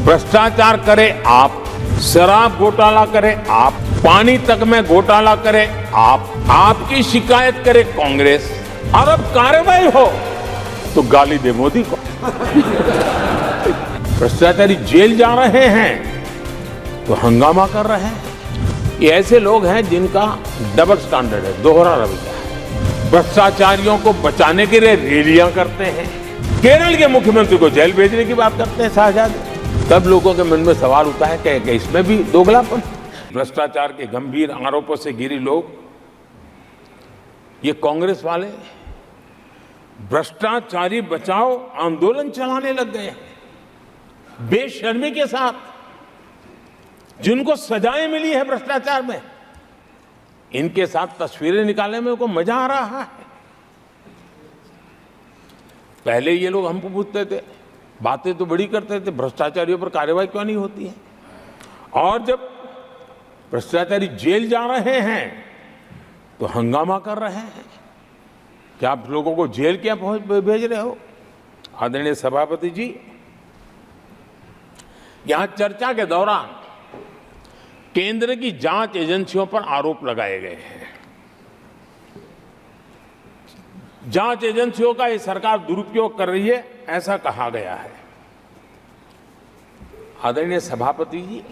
भ्रष्टाचार करे आप, शराब घोटाला करे आप, पानी तक में घोटाला करे आप, आपकी शिकायत करे कांग्रेस और अब कार्रवाई हो तो गाली दे मोदी को। भ्रष्टाचारी जेल जा रहे हैं तो हंगामा कर रहे हैं। ये ऐसे लोग हैं जिनका डबल स्टैंडर्ड है, दोहरा रवैया है। भ्रष्टाचारियों को बचाने के लिए रैलियां करते हैं, केरल के मुख्यमंत्री को जेल भेजने की बात करते हैं शाहजादे। तब लोगों के मन में सवाल उठता है कि इसमें भी दोगलापन। भ्रष्टाचार के गंभीर आरोपों से घिरे लोग, ये कांग्रेस वाले भ्रष्टाचारी बचाओ आंदोलन चलाने लग गए हैं बेशर्मी के साथ। जिनको सजाएं मिली है भ्रष्टाचार में, इनके साथ तस्वीरें निकालने में उनको मजा आ रहा है। पहले ये लोग हमको पूछते थे, बातें तो बड़ी करते थे, भ्रष्टाचारियों पर कार्रवाई क्यों नहीं होती है। और जब भ्रष्टाचारी जेल जा रहे हैं तो हंगामा कर रहे हैं। क्या आप लोगों को जेल क्या भेज रहे हो? आदरणीय सभापति जी, यहां चर्चा के दौरान केंद्र की जांच एजेंसियों पर आरोप लगाए गए हैं। जांच एजेंसियों का ये सरकार दुरुपयोग कर रही है, ऐसा कहा गया है। आदरणीय सभापति जी,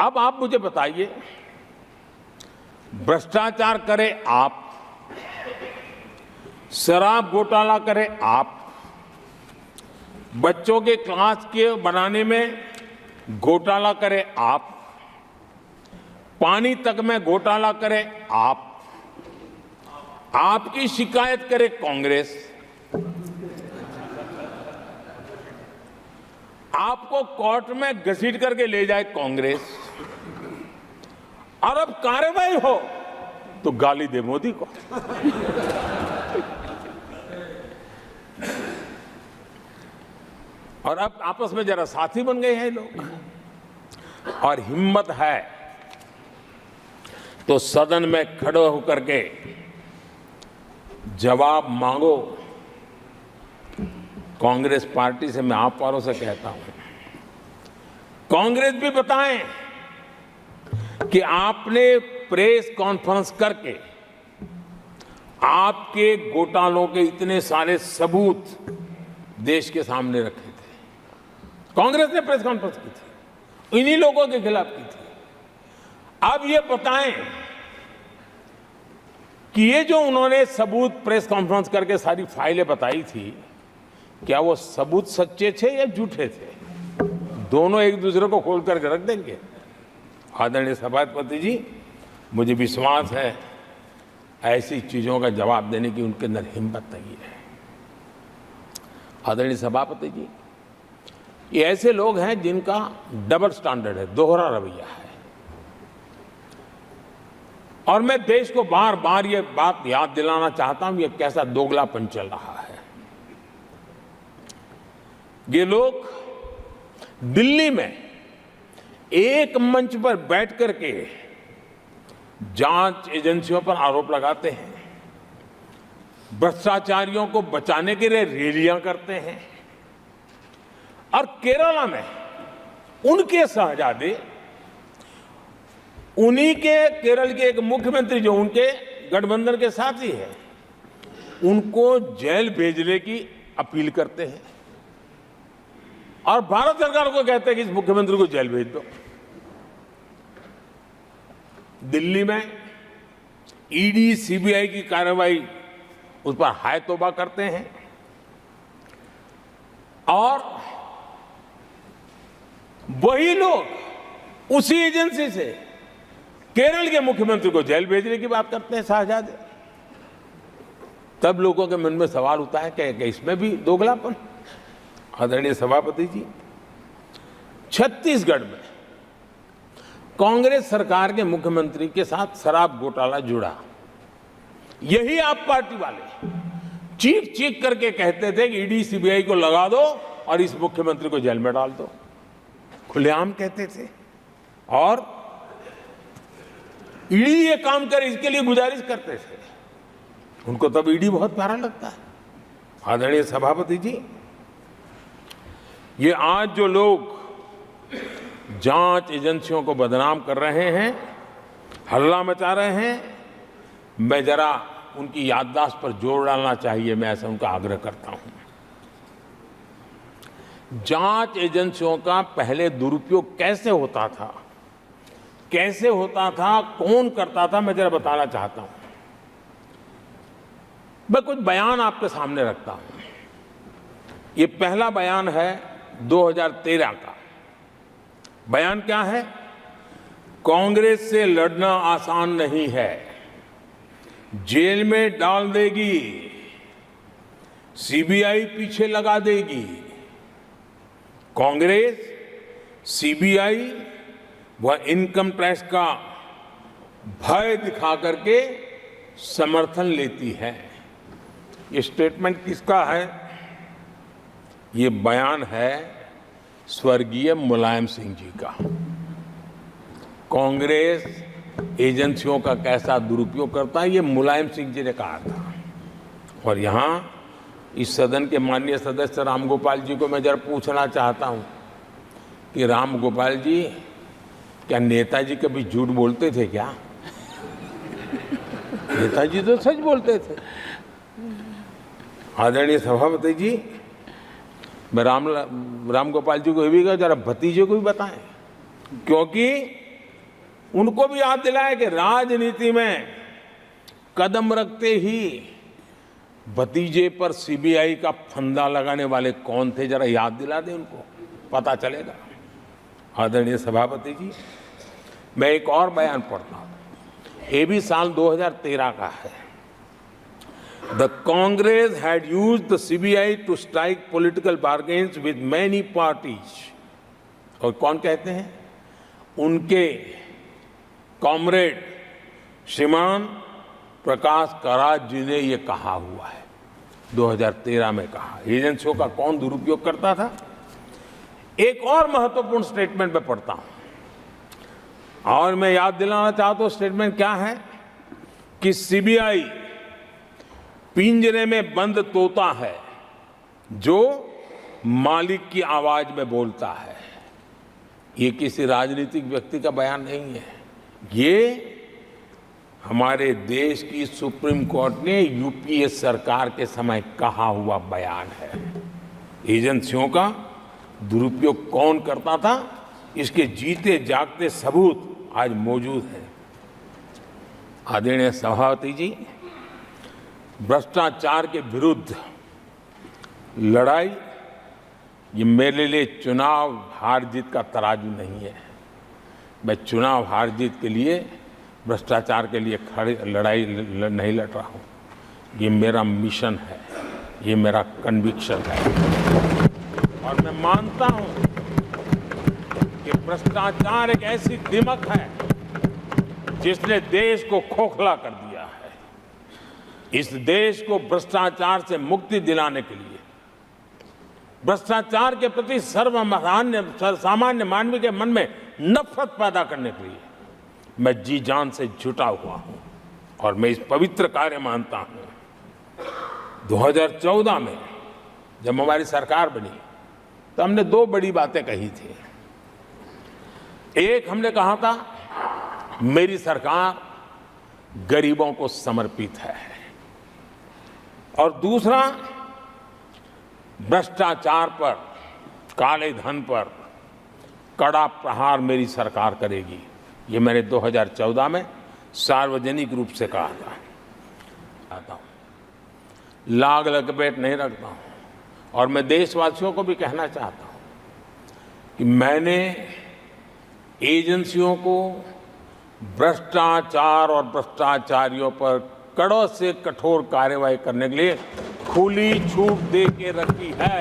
अब आप मुझे बताइए, भ्रष्टाचार करे आप, शराब घोटाला करे आप, बच्चों के क्लास के बनाने में घोटाला करे आप, पानी तक में घोटाला करे आप, आपकी शिकायत करे कांग्रेस, आपको कोर्ट में घसीट करके ले जाए कांग्रेस और अब कार्रवाई हो तो गाली दे मोदी को। और अब आपस में जरा साथी बन गए हैं लोग। और हिम्मत है तो सदन में खड़े होकर के जवाब मांगो। कांग्रेस पार्टी से मैं आप वालों से कहता हूं, कांग्रेस भी बताएं कि आपने प्रेस कॉन्फ्रेंस करके आपके घोटालों के इतने सारे सबूत देश के सामने रखे थे। कांग्रेस ने प्रेस कॉन्फ्रेंस की थी, इन्हीं लोगों के खिलाफ की थी। अब ये बताएं कि ये जो उन्होंने सबूत प्रेस कॉन्फ्रेंस करके सारी फाइलें बताई थी, क्या वो सबूत सच्चे थे या झूठे थे? दोनों एक दूसरे को खोल करके रख देंगे। आदरणीय सभापति जी, मुझे विश्वास है ऐसी चीजों का जवाब देने की उनके अंदर हिम्मत नहीं है। आदरणीय सभापति जी, ये ऐसे लोग हैं जिनका डबल स्टैंडर्ड है, दोहरा रवैया है। और मैं देश को बार बार ये बात याद दिलाना चाहता हूं, ये कैसा दोगलापन चल रहा है। ये लोग दिल्ली में एक मंच पर बैठ करके जांच एजेंसियों पर आरोप लगाते हैं, भ्रष्टाचारियों को बचाने के लिए रैलियां करते हैं। और केरला में उनके शहजादे, उन्हीं के केरल के एक मुख्यमंत्री जो उनके गठबंधन के साथी हैं, उनको जेल भेजने की अपील करते हैं और भारत सरकार को कहते हैं कि इस मुख्यमंत्री को जेल भेज दो। दिल्ली में ईडी सीबीआई की कार्रवाई उस पर हाय तौबा करते हैं और वही लोग उसी एजेंसी से केरल के मुख्यमंत्री को जेल भेजने की बात करते हैं शाहजादे। तब लोगों के मन में सवाल उठता है कि इसमें भी दोगलापन। आदरणीय सभापति जी, छत्तीसगढ़ में कांग्रेस सरकार के मुख्यमंत्री के साथ शराब घोटाला जुड़ा। यही आप पार्टी वाले चीख चीख करके कहते थे कि ईडी सीबीआई को लगा दो और इस मुख्यमंत्री को जेल में डाल दो, खुलेआम कहते थे। और ईडी ये काम करे इसके लिए गुजारिश करते थे। उनको तब ईडी बहुत प्यारा लगता है। आदरणीय सभापति जी, ये आज जो लोग जांच एजेंसियों को बदनाम कर रहे हैं, हल्ला मचा रहे हैं, मैं जरा उनकी याददाश्त पर जोर डालना चाहिए, मैं ऐसा उनका आग्रह करता हूं। जांच एजेंसियों का पहले दुरुपयोग कैसे होता था, कौन करता था, मैं जरा बताना चाहता हूं। मैं कुछ बयान आपके सामने रखता हूं। ये पहला बयान है 2013 का। बयान क्या है? कांग्रेस से लड़ना आसान नहीं है, जेल में डाल देगी, सीबीआई पीछे लगा देगी। कांग्रेस सीबीआई व इनकम टैक्स का भय दिखा करके समर्थन लेती है। ये स्टेटमेंट किसका है? ये बयान है स्वर्गीय मुलायम सिंह जी का। कांग्रेस एजेंसियों का कैसा दुरुपयोग करता है, ये मुलायम सिंह जी ने कहा था। और यहां इस सदन के माननीय सदस्य रामगोपाल जी को मैं जरा पूछना चाहता हूं कि रामगोपाल जी, क्या नेताजी कभी झूठ बोलते थे क्या? नेताजी तो सच बोलते थे। आदरणीय सभापति जी, मैं रामगोपाल जी को ये भी कहा जरा भतीजे को भी बताएं, क्योंकि उनको भी याद दिलाए कि राजनीति में कदम रखते ही भतीजे पर सीबीआई का फंदा लगाने वाले कौन थे, जरा याद दिला दें उनको, पता चलेगा। आदरणीय सभापति जी, मैं एक और बयान पढ़ता हूं। ये भी साल 2013 का है। The Congress had used the CBI to strike political bargains with many parties. और कौन कहते हैं? उनके कॉमरेड श्रीमान प्रकाश करात जी ने ये कहा हुआ है, 2013 में कहा। एजेंसियों का कौन दुरुपयोग करता था? एक और महत्वपूर्ण स्टेटमेंट में पढ़ता हूं और मैं याद दिलाना चाहता हूं। स्टेटमेंट क्या है कि सीबीआई पिंजरे में बंद तोता है जो मालिक की आवाज में बोलता है। ये किसी राजनीतिक व्यक्ति का बयान नहीं है, ये हमारे देश की सुप्रीम कोर्ट ने यूपीए सरकार के समय कहा हुआ बयान है। एजेंसियों का दुरुपयोग कौन करता था, इसके जीते जागते सबूत आज मौजूद हैं। आदरणीय सभापति जी, भ्रष्टाचार के विरुद्ध लड़ाई ये मेरे लिए चुनाव हार जीत का तराजू नहीं है। मैं चुनाव हार जीत के लिए, भ्रष्टाचार के लिए लड़ाई नहीं लड़ रहा हूं। ये मेरा मिशन है, ये मेरा कन्विक्शन है। और मैं मानता हूं कि भ्रष्टाचार एक ऐसी दिमक है जिसने देश को खोखला कर दिया है। इस देश को भ्रष्टाचार से मुक्ति दिलाने के लिए, भ्रष्टाचार के प्रति सामान्य मानवी के मन में नफरत पैदा करने के लिए मैं जी जान से जुटा हुआ हूं। और मैं इस पवित्र कार्य मानता हूं। 2014 में जब हमारी सरकार बनी तो हमने दो बड़ी बातें कही थी। एक, हमने कहा था मेरी सरकार गरीबों को समर्पित है, और दूसरा, भ्रष्टाचार पर, काले धन पर कड़ा प्रहार मेरी सरकार करेगी। ये मैंने 2014 में सार्वजनिक रूप से कहा था। लाग लपेट नहीं रखता हूं। और मैं देशवासियों को भी कहना चाहता हूं कि मैंने एजेंसियों को भ्रष्टाचार और भ्रष्टाचारियों पर कड़ों से कठोर कार्रवाई करने के लिए खुली छूट दे के रखी है।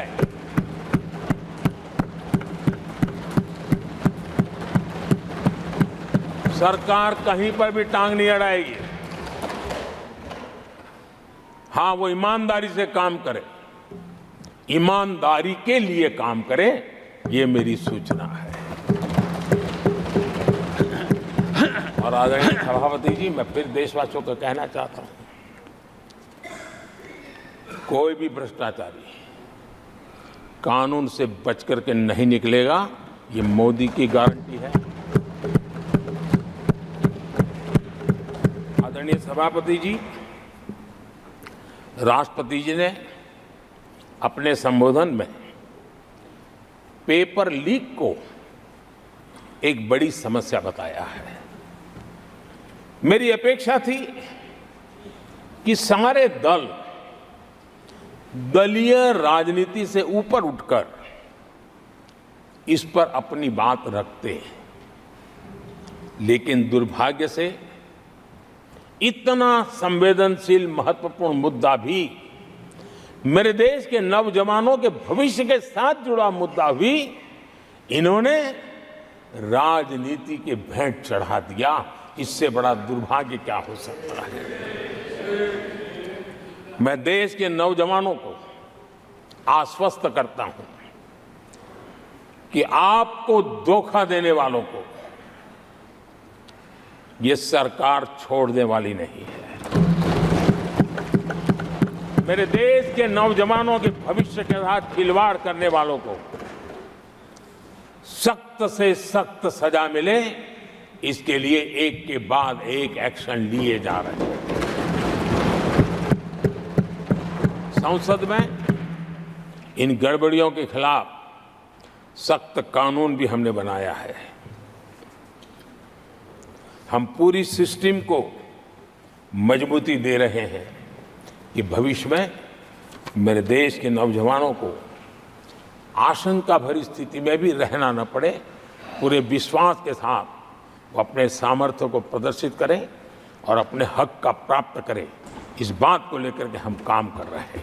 सरकार कहीं पर भी टांग नहीं अड़ाएगी। हां, वो ईमानदारी से काम करे, ईमानदारी के लिए काम करे, ये मेरी सूचना है। और आदरणीय सभापति जी, मैं फिर देशवासियों को कहना चाहता हूं, कोई भी भ्रष्टाचारी कानून से बच करके नहीं निकलेगा, ये मोदी की गारंटी है। आदरणीय सभापति जी, राष्ट्रपति जी ने अपने संबोधन में पेपर लीक को एक बड़ी समस्या बताया है। मेरी अपेक्षा थी कि सारे दल दलीय राजनीति से ऊपर उठकर इस पर अपनी बात रखते हैं, लेकिन दुर्भाग्य से इतना संवेदनशील महत्वपूर्ण मुद्दा भी, मेरे देश के नौजवानों के भविष्य के साथ जुड़ा मुद्दा भी इन्होंने राजनीति के भेंट चढ़ा दिया। इससे बड़ा दुर्भाग्य क्या हो सकता है। मैं देश के नौजवानों को आश्वस्त करता हूं कि आपको धोखा देने वालों को ये सरकार छोड़ने वाली नहीं है। मेरे देश के नौजवानों के भविष्य के साथ खिलवाड़ करने वालों को सख्त से सख्त सजा मिले, इसके लिए एक के बाद एक एक्शन लिए जा रहे हैं। संसद में इन गड़बड़ियों के खिलाफ सख्त कानून भी हमने बनाया है। हम पूरी सिस्टम को मजबूती दे रहे हैं कि भविष्य में मेरे देश के नौजवानों को आशंका भरी स्थिति में भी रहना न पड़े। पूरे विश्वास के साथ वो अपने सामर्थ्य को प्रदर्शित करें और अपने हक का प्राप्त करें। इस बात को लेकर के हम काम कर रहे हैं।